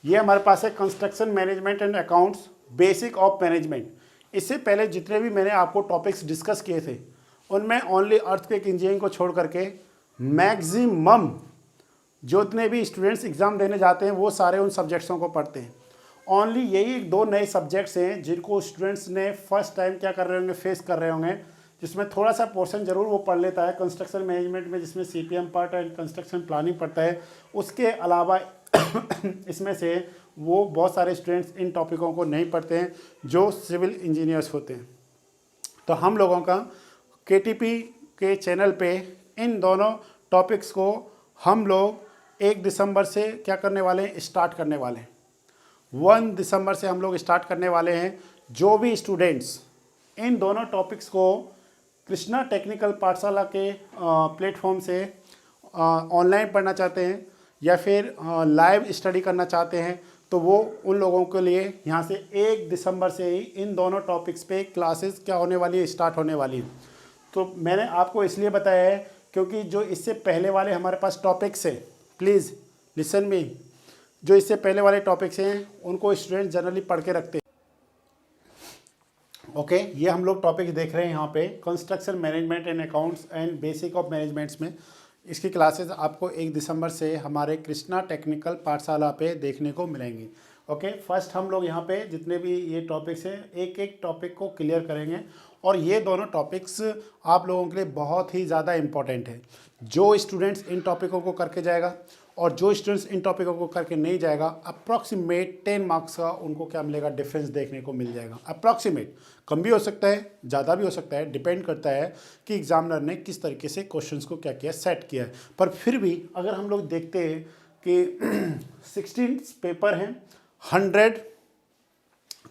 A: ये हमारे पास है construction management and accounts, basic of management. इससे पहले जितने भी मैंने आपको टॉपिक्स डिस्कस किए थे उनमें ओनली अर्थक्वेक इंजीनियरिंग को छोड़ करके मैक्सिमम जितने भी स्टूडेंट्स एग्ज़ाम देने जाते हैं वो सारे उन सब्जेक्ट्सों को पढ़ते हैं। ओनली यही 2 नए सब्जेक्ट्स हैं जिनको स्टूडेंट्स ने फर्स्ट टाइम क्या कर रहे होंगे, फेस कर रहे होंगे, जिसमें थोड़ा सा पोर्शन जरूर वो पढ़ लेता है कंस्ट्रक्शन मैनेजमेंट में, जिसमें CPM part and construction planning पढ़ता है। उसके अलावा इसमें से वो बहुत सारे स्टूडेंट्स इन टॉपिकों को नहीं पढ़ते हैं जो सिविल इंजीनियर्स होते हैं। तो हम लोगों का KTP के चैनल पे इन दोनों टॉपिक्स को हम लोग 1 दिसंबर से क्या करने वाले हैं, स्टार्ट करने वाले हैं। 1 दिसंबर से हम लोग स्टार्ट करने वाले हैं। जो भी स्टूडेंट्स इन दोनों टॉपिक्स को कृष्णा टेक्निकल पाठशाला के प्लेटफॉर्म से ऑनलाइन पढ़ना चाहते हैं या फिर लाइव स्टडी करना चाहते हैं, तो वो उन लोगों के लिए यहाँ से 1 दिसंबर से ही इन दोनों टॉपिक्स पे क्लासेस क्या होने वाली है, स्टार्ट होने वाली है। तो मैंने आपको इसलिए बताया है क्योंकि जो इससे पहले वाले हमारे पास टॉपिक्स हैं, प्लीज़ लिसन मी, जो इससे पहले वाले टॉपिक्स हैं उनको स्टूडेंट जनरली पढ़ के रखते हैं, ओके ये हम लोग टॉपिक देख रहे हैं यहाँ पे construction management and accounts and basic of managements में। इसकी क्लासेस आपको 1 दिसंबर से हमारे कृष्णा टेक्निकल पाठशाला पे देखने को मिलेंगी। ओके फर्स्ट हम लोग यहाँ पे जितने भी ये टॉपिक्स हैं एक एक टॉपिक को क्लियर करेंगे और ये दोनों टॉपिक्स आप लोगों के लिए बहुत ही ज़्यादा इम्पॉर्टेंट है। जो स्टूडेंट्स इन टॉपिकों को करके जाएगा और जो स्टूडेंट्स इन टॉपिकों को करके नहीं जाएगा अप्रॉक्सीमेट 10 मार्क्स का उनको क्या मिलेगा, डिफरेंस देखने को मिल जाएगा। अप्रॉक्सीमेट कम भी हो सकता है, ज़्यादा भी हो सकता है, डिपेंड करता है कि एग्जामिनर ने किस तरीके से क्वेश्चंस को क्या किया, सेट किया है। पर फिर भी अगर हम लोग देखते हैं कि 16 पेपर हैं, 100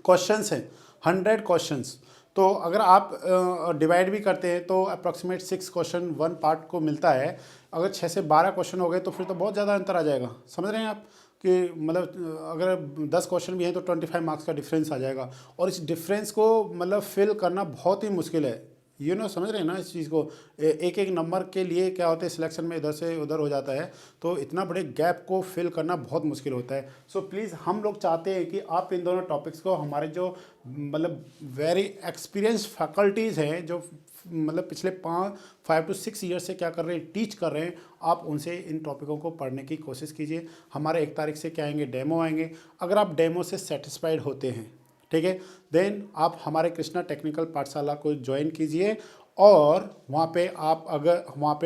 A: क्वेश्चंस हैं, 100 क्वेश्चंस, तो अगर आप डिवाइड भी करते हैं तो अप्रॉक्सीमेट 6 क्वेश्चन 1 पार्ट को मिलता है। अगर 6 से 12 क्वेश्चन हो गए तो फिर तो बहुत ज़्यादा अंतर आ जाएगा। समझ रहे हैं आप कि मतलब अगर 10 क्वेश्चन भी हैं तो 25 मार्क्स का डिफरेंस आ जाएगा और इस डिफरेंस को मतलब फिल करना बहुत ही मुश्किल है। समझ रहे हैं ना इस चीज़ को। एक एक नंबर के लिए क्या होता है, सिलेक्शन में इधर से उधर हो जाता है, तो इतना बड़े गैप को फिल करना बहुत मुश्किल होता है। सो प्लीज़ हम लोग चाहते हैं कि आप इन दोनों टॉपिक्स को, हमारे जो मतलब वेरी एक्सपीरियंस फैकल्टीज़ हैं जो मतलब पिछले 5 to 6 ईयर से क्या कर रहे हैं, टीच कर रहे हैं, आप उनसे इन टॉपिकों को पढ़ने की कोशिश कीजिए। हमारे 1 तारीख से क्या आएंगे, डेमो आएंगे। अगर आप डेमो से सेटिस्फाइड होते हैं, ठीक है, देन आप हमारे कृष्णा टेक्निकल पाठशाला को ज्वाइन कीजिए और वहाँ पे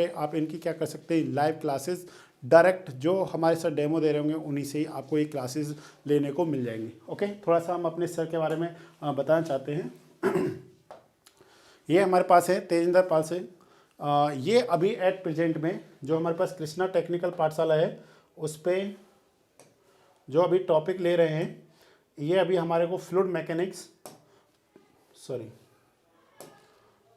A: आप इनकी क्या कर सकते हैं, लाइव क्लासेस डायरेक्ट जो हमारे सर डेमो दे रहे होंगे उन्हीं से ही आपको ये क्लासेस लेने को मिल जाएंगी। ओके थोड़ा सा हम अपने सर के बारे में बताना चाहते हैं। ये हमारे पास है तेजिंदर पाल से। ये अभी एट प्रेजेंट में जो हमारे पास कृष्णा टेक्निकल पाठशाला है उस पर जो अभी टॉपिक ले रहे हैं, ये अभी हमारे को फ्लूइड मैकेनिक्स,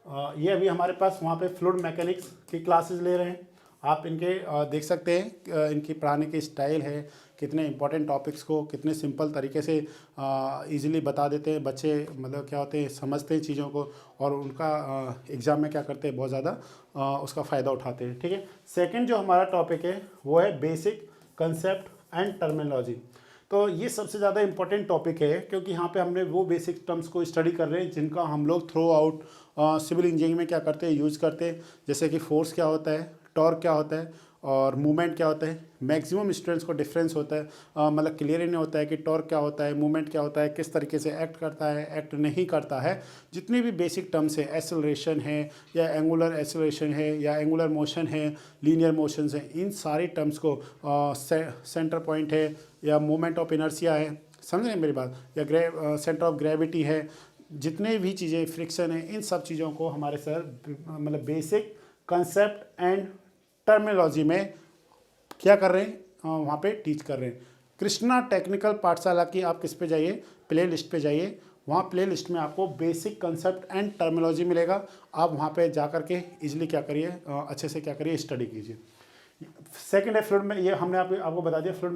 A: ये अभी हमारे पास वहाँ पे फ्लूइड मैकेनिक्स की क्लासेस ले रहे हैं। आप इनके देख सकते हैं इनकी पढ़ाने की स्टाइल है, कितने इंपॉर्टेंट टॉपिक्स को कितने सिंपल तरीके से इजीली बता देते हैं बच्चे, मतलब क्या होते हैं, समझते हैं चीज़ों को और उनका एग्ज़ाम में क्या करते हैं, बहुत ज़्यादा उसका फ़ायदा उठाते हैं। ठीक है, सेकंड जो हमारा टॉपिक है वो है बेसिक कंसेप्ट एंड टर्मिनोलॉजी। तो ये सबसे ज़्यादा इम्पॉर्टेंट टॉपिक है क्योंकि यहाँ पे हमने वो बेसिक टर्म्स को स्टडी कर रहे हैं जिनका हम लोग थ्रू आउट सिविल इंजीनियरिंग में क्या करते हैं, यूज़ करते हैं। जैसे कि फोर्स क्या होता है, टॉर्क क्या होता है और मूवमेंट क्या होता है। मैक्सिमम स्टूडेंट्स को डिफरेंस होता है, मतलब क्लियर ही नहीं होता है कि टॉर्क क्या होता है, मूवमेंट क्या होता है, किस तरीके से एक्ट करता है, एक्ट नहीं करता है। जितनी भी बेसिक टर्म्स है, एक्सेलरेशन है या एंगुलर एक्सेलरेशन है या एंगुलर मोशन है, लीनियर मोशंस हैं, इन सारी टर्म्स को सेंटर पॉइंट है या मोमेंट ऑफ इनर्शिया है, समझ रहे हैं मेरी बात, या सेंटर ऑफ ग्रेविटी है, जितने भी चीज़ें फ्रिक्शन है, इन सब चीज़ों को हमारे सर मतलब बेसिक कंसेप्ट एंड टर्मिनोलॉजी में क्या कर रहे हैं, वहाँ पे टीच कर रहे हैं। कृष्णा टेक्निकल पाठशाला की आप किस पे जाइए, प्ले लिस्ट पे जाइए। वहाँ प्ले लिस्ट में आपको बेसिक कंसेप्ट एंड टर्मिनोलॉजी मिलेगा। आप वहाँ पे जा कर के ईजिली क्या करिए, अच्छे से क्या करिए, स्टडी कीजिए। सेकंड है फ्लूइड में, ये हमने आपको बता दिया फ्लूइड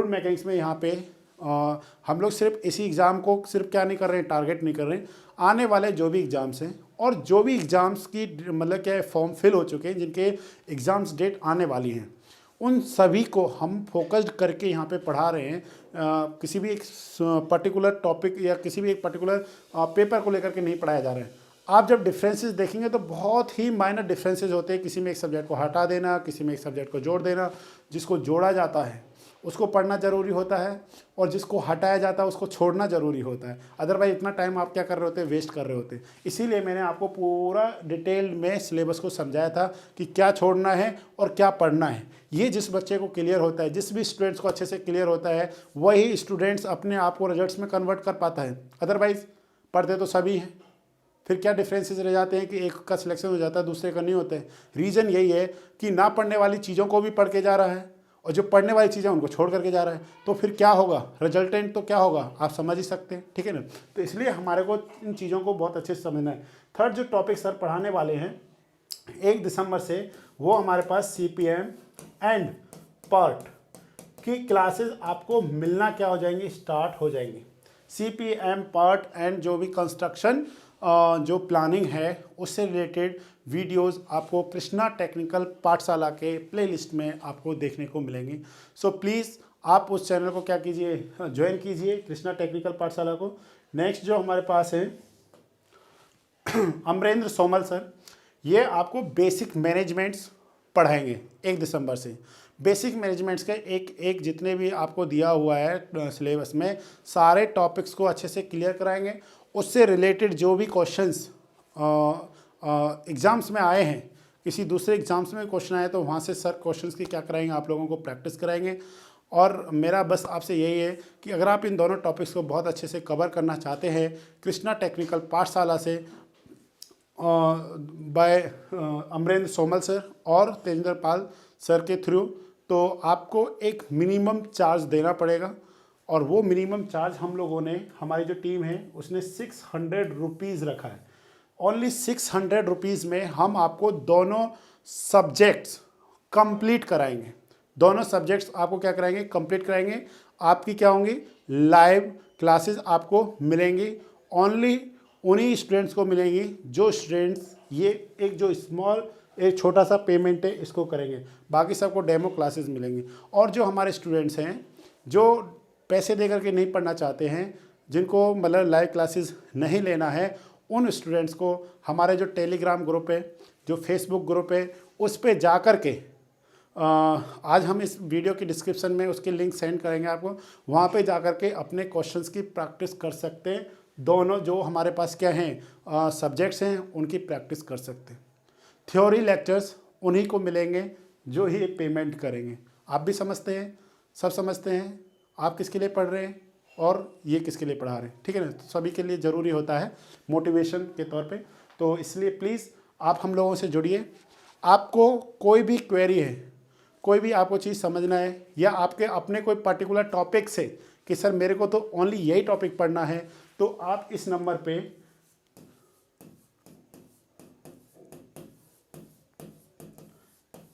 A: मैकेनिक्स में यहाँ पे हम लोग सिर्फ इसी एग्ज़ाम को सिर्फ क्या नहीं कर रहे हैं, टारगेट नहीं कर रहे हैं, आने वाले जो भी एग्ज़ाम्स हैं और जो भी एग्ज़ाम्स की मतलब क्या है फॉर्म फिल हो चुके हैं, जिनके एग्ज़ाम्स डेट आने वाली हैं, उन सभी को हम फोकस्ड करके यहाँ पे पढ़ा रहे हैं। किसी भी एक पर्टिकुलर टॉपिक या किसी भी एक पर्टिकुलर पेपर को लेकर के नहीं पढ़ाया जा रहा है। आप जब डिफरेंसेस देखेंगे तो बहुत ही माइनर डिफरेंसेस होते हैं। किसी में एक सब्जेक्ट को हटा देना, किसी में एक सब्जेक्ट को जोड़ देना। जिसको जोड़ा जाता है उसको पढ़ना ज़रूरी होता है और जिसको हटाया जाता है उसको छोड़ना ज़रूरी होता है। अदरवाइज इतना टाइम आप क्या कर रहे होते हैं, वेस्ट कर रहे होते हैं। इसीलिए मैंने आपको पूरा डिटेल में सिलेबस को समझाया था कि क्या छोड़ना है और क्या पढ़ना है। ये जिस बच्चे को क्लियर होता है, जिस भी स्टूडेंट्स को अच्छे से क्लियर होता है, वही स्टूडेंट्स अपने आप को रिजल्ट्स में कन्वर्ट कर पाता है। अदरवाइज़ पढ़ते तो सभी हैं, फिर क्या डिफरेंसेस रह जाते हैं कि एक का सिलेक्शन हो जाता है दूसरे का नहीं होता है। रीज़न यही है कि ना पढ़ने वाली चीज़ों को भी पढ़ के जा रहा है और जो पढ़ने वाली चीज़ें उनको छोड़ करके जा रहा है, तो फिर क्या होगा, रिजल्टेंट तो क्या होगा, आप समझ ही सकते हैं। ठीक है ना, तो इसलिए हमारे को इन चीज़ों को बहुत अच्छे से समझना है। थर्ड जो टॉपिक सर पढ़ाने वाले हैं 1 दिसंबर से, वो हमारे पास CPM एंड पार्ट की क्लासेस आपको मिलना क्या हो जाएंगी, स्टार्ट हो जाएंगी। CPM पार्ट एंड जो भी कंस्ट्रक्शन जो प्लानिंग है उससे रिलेटेड वीडियोस आपको कृष्णा टेक्निकल पाठशाला के प्लेलिस्ट में आपको देखने को मिलेंगी। सो प्लीज़ आप उस चैनल को क्या कीजिए, ज्वाइन कीजिए कृष्णा टेक्निकल पाठशाला को। नेक्स्ट जो हमारे पास है अमरेंद्र सोमल सर, ये आपको बेसिक मैनेजमेंट्स पढ़ाएंगे 1 दिसंबर से। बेसिक मैनेजमेंट्स के एक जितने भी आपको दिया हुआ है सिलेबस में, सारे टॉपिक्स को अच्छे से क्लियर कराएंगे। उससे रिलेटेड जो भी क्वेश्चंस एग्ज़ाम्स में आए हैं, किसी दूसरे एग्ज़ाम्स में क्वेश्चन आए तो वहाँ से सर क्वेश्चंस की क्या कराएंगे, आप लोगों को प्रैक्टिस कराएंगे। और मेरा बस आपसे यही है कि अगर आप इन दोनों टॉपिक्स को बहुत अच्छे से कवर करना चाहते हैं कृष्णा टेक्निकल पाठशाला से बाय अमरेंद्र सोमल सर और तेजेंद्र पाल सर के थ्रू, तो आपको एक मिनिमम चार्ज देना पड़ेगा। और वो मिनिमम चार्ज हम लोगों ने, हमारी जो टीम है उसने 600 रुपीज़ रखा है। ओनली 600 रुपीज़ में हम आपको दोनों सब्जेक्ट्स कंप्लीट कराएंगे। दोनों सब्जेक्ट्स आपको क्या कराएंगे, कंप्लीट कराएंगे। आपकी क्या होंगी, लाइव क्लासेस आपको मिलेंगी। ओनली उन्हीं स्टूडेंट्स को मिलेंगी जो स्टूडेंट्स ये एक जो एक छोटा सा पेमेंट है इसको करेंगे, बाकी सबको डेमो क्लासेस मिलेंगी। और जो हमारे स्टूडेंट्स हैं जो पैसे दे करके नहीं पढ़ना चाहते हैं, जिनको मतलब लाइव क्लासेस नहीं लेना है, उन स्टूडेंट्स को हमारे जो टेलीग्राम ग्रुप है, जो फेसबुक ग्रुप है, उस पर जा कर के आज हम इस वीडियो की डिस्क्रिप्शन में उसकी लिंक सेंड करेंगे आपको। वहाँ पे जा कर के अपने क्वेश्चंस की प्रैक्टिस कर सकते हैं। दोनों जो हमारे पास क्या हैं सब्जेक्ट्स हैं उनकी प्रैक्टिस कर सकते हैं। थ्योरी लेक्चर्स उन्हीं को मिलेंगे जो ही पेमेंट करेंगे। आप भी समझते हैं, सब समझते हैं आप किसके लिए पढ़ रहे हैं और ये किसके लिए पढ़ा रहे हैं, ठीक है ना। तो सभी के लिए ज़रूरी होता है मोटिवेशन के तौर पे। तो इसलिए प्लीज़ आप हम लोगों से जुड़िए। आपको कोई भी क्वेरी है, कोई भी आपको चीज़ समझना है, या आपके अपने कोई पर्टिकुलर टॉपिक से कि सर मेरे को तो ओनली यही टॉपिक पढ़ना है, तो आप इस नंबर पे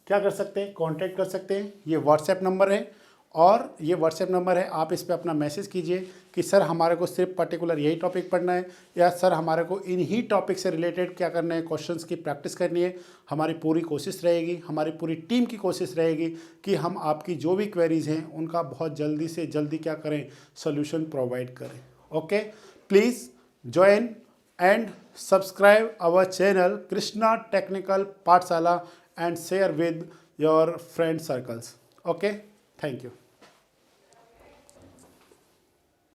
A: क्या कर सकते हैं, कांटेक्ट कर सकते हैं। ये व्हाट्सएप नंबर है, और ये व्हाट्सएप नंबर है, आप इस पे अपना मैसेज कीजिए कि सर हमारे को सिर्फ पर्टिकुलर यही टॉपिक पढ़ना है, या सर हमारे को इन ही टॉपिक से रिलेटेड क्या करना है, क्वेश्चंस की प्रैक्टिस करनी है। हमारी पूरी कोशिश रहेगी, हमारी पूरी टीम की कोशिश रहेगी कि हम आपकी जो भी क्वेरीज़ हैं उनका बहुत जल्दी से जल्दी क्या करें, सोल्यूशन प्रोवाइड करें। Okay, please join and subscribe our channel Krishna Technical Pathshala and share with your friend circles. Okay, thank you.